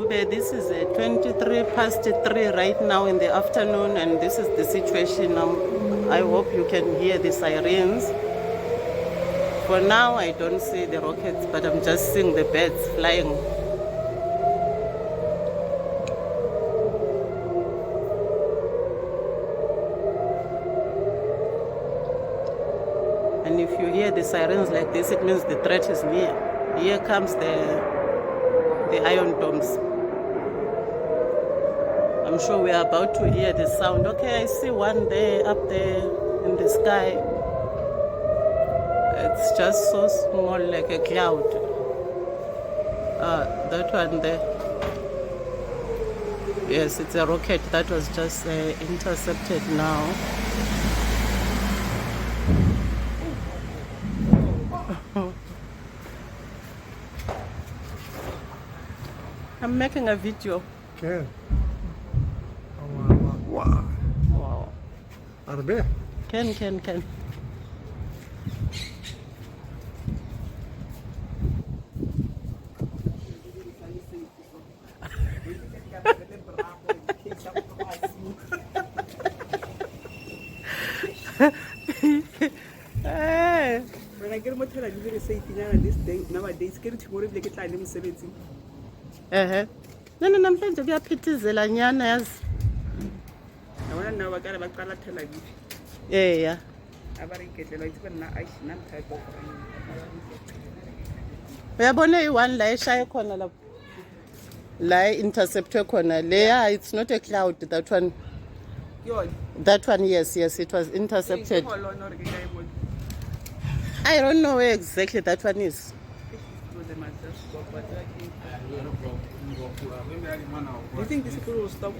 Bhebhe. This is 23 past 3 right now in the afternoon, and this is the situation. I hope you can hear the sirens. For now, I don't see the rockets, but I'm just seeing the birds flying. And if you hear the sirens like this, it means the threat is near. Here comes the Iron Domes. I'm sure we are about to hear the sound. Okay, I see one there, up there in the sky. It's just so small, like a cloud. That one there. Yes, it's a rocket that was just intercepted now. I'm making a video. Okay. Wow. Wow. Arbe. Can. Hey. When I get my tell you very say this day nowadays get tomorrow like it like emsebenzini. No namhlanje kuyaphithizela nyana yazi. Yabona nawo bakala baqala thela kithi. Yeah. Abariketlela ithi bana ayinam type of. Uyabona i-one la eshaya khona lapho. La interceptwe khona. Leya, it's not a cloud, that one. That one, yes, it was intercepted. I don't know where exactly that one is. Do you think this will stop?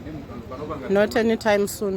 Not anytime soon.